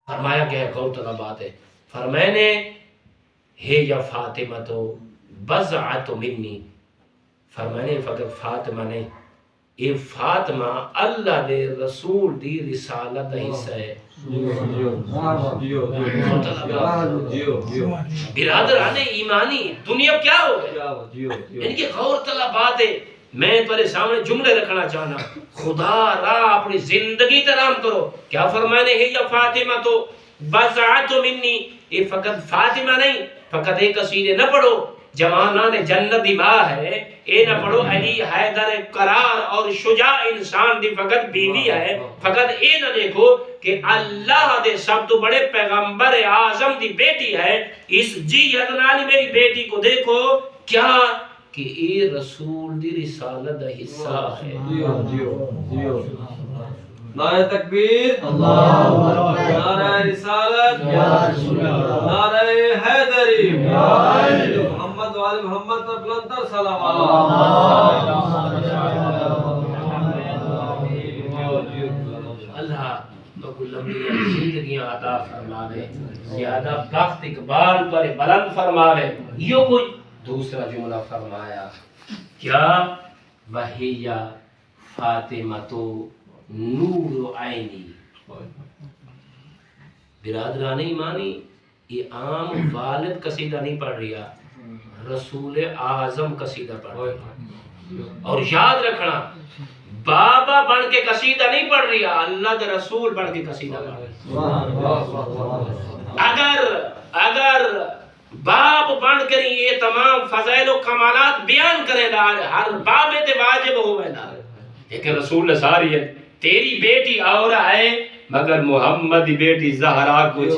فرمایا کہ غور طلب بات ہے، فرمایا نے ہے یا فاطمہ تو بضعت منی، فرمایا نے فقط فاطمہ نہیں، یہ فاطمہ اللہ دے رسول دی رسالت دا حصہ ہے۔ برادران ایمانی دنیا کیا ہو گئے ان کی غور طلب بات ہے۔ میں تمہارے سامنے جملے رکھنا چاہنا، خدا را اپنی زندگی ترام کرو۔ کیا فرمانے ہے یا فاطمہ تو بضعت منی، یہ فقط فاطمہ نہیں، فقط ایک قصیدے نہ پڑھو جوانان جنت دی ماں ہے، اے نہ پڑھو علی حیدر قرار اور شجاع انسان دی فقط بیوی ہے، فقط اے نہ دیکھو کہ اللہ دے سب تو بڑے پیغمبر اعظم دی بیٹی ہے، اس جی ادنالی میری بیٹی کو دیکھو کیا کہ اے رسول دی رسالت دا حصہ ہے۔ نعرہ تکبیر، نعرہ رسالت، نعرہ حیدری، محمد وآل محمد پر بلندتر صلوات۔ اللہ تو کل لمبی زندگیاں عطا فرماوے، زیادہ بخت اقبال پر بلند فرماوے۔ یہ کوئی دوسرا جملہ فرمایا کیا وَهِيَ فاطمۃ نور عینی۔ برادران ایمانی یہ عام والد قصیدہ نہیں پڑھ رہا، رسول اعظم قصیدہ پڑھ رہا، اور یاد رکھنا بابا بن کے قصیدہ نہیں پڑھ رہا، اللہ کے رسول بن کے قصیدہ پڑھ رہا۔ اگر باپ بن کر یہ تمام فضائل و کمالات بیان کرے گا، ہر باب تے واجب ہوئے گا، لیکن رسول ساری ہے تیری بیٹی اور ہے مگر محمد دی بیٹی زہرا کچھ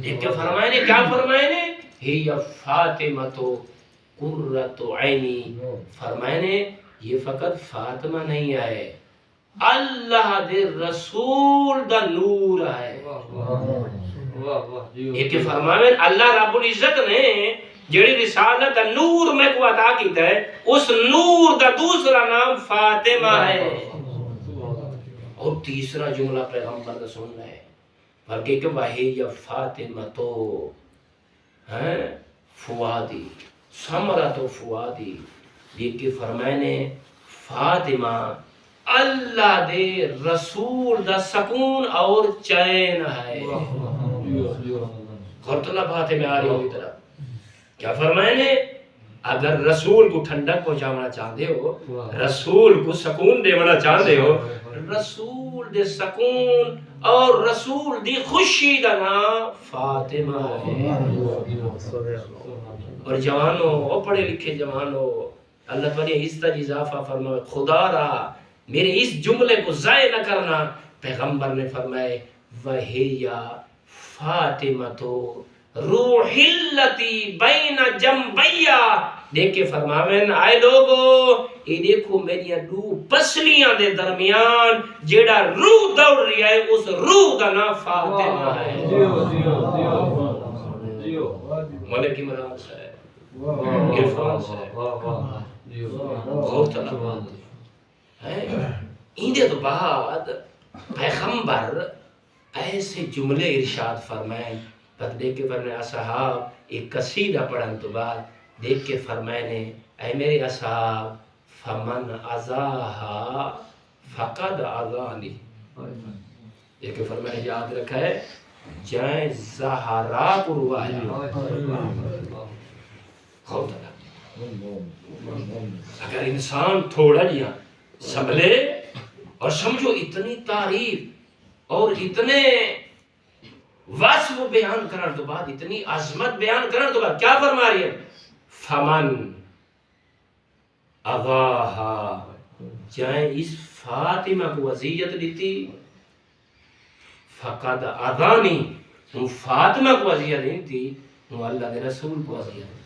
لیکن فرمائے نے کیا فرمائے نے ہی فاطمہ تو قرۃ عینی، فرمائے نے یہ فقط فاطمہ نہیں ہے، اللہ دے رسول دا نور ہے۔ ایک فرمائے اللہ رب العزت نے جڑی رسالت دا نور میں کو عطا کیتا ہے، اس نور دا دوسرا نام فاطمہ ہے۔ اور تیسرا جملہ پیغمبر کا سننا ہے، بلکہ کہ وَهِيَ فاطمۃ فؤادی ثمرۃ فؤادی، یہ کہ فرمائے نے فاطمہ اللہ دے رسول دا سکون اور چین ہے۔ غورتلہ بات ہے میں آ رہی ہوں طرف کیا فرمائے نے اگر رسول کو ٹھنڈک پہنچانا چاہتے ہو، رسول کو سکون دینا چاہتے ہو، رسول دے سکون اور رسول دی خوشی دا نام فاطمہ ہے۔ اور جوانوں اور پڑھے لکھے جوانوں، اللہ تعالیٰ اس طرح اضافہ فرمائے، خدا را میرے اس جملے کو ضائع نہ کرنا۔ پیغمبر نے فرمائے وَهِيَ فاطمۃ روح اللتی بین جنبیا، دیکھ کے فرماویں آئے لوگو یہ دیکھو میری دو پسلیاں دے درمیان جیڑا روح دوڑ رہی ہے، اس روح کا نام فاطمہ ہے۔ ملک عمران صاحب، عرفان صاحب، غور طلب ہے۔ اندے تو بعد پیغمبر ایسے جملے ارشاد فرمائیں، پتہ دیکھ کے فرمائے اصحاب ایک قصیدہ پڑھن تو بعد دیکھ کے فرمائے نے اے میرے اصحاب فمن عزاہا فقد عزانی، دیکھ کے فرمائے یاد رکھا ہے جائیں زہرا کو روایا۔ اگر انسان تھوڑا لیا سنبھلے اور سمجھو اتنی تعریف اور اتنے وصف بیان کرنے تو بعد، اتنی عظمت بیان کرنے تو بعد کیا فرما رہی ہے فمن اضاہا، جائیں اس فاطمہ کو وصیت دیتی فقد اذانی، فاطمہ کو وصیت نہیں تھی، اللہ کے رسول کو وصیت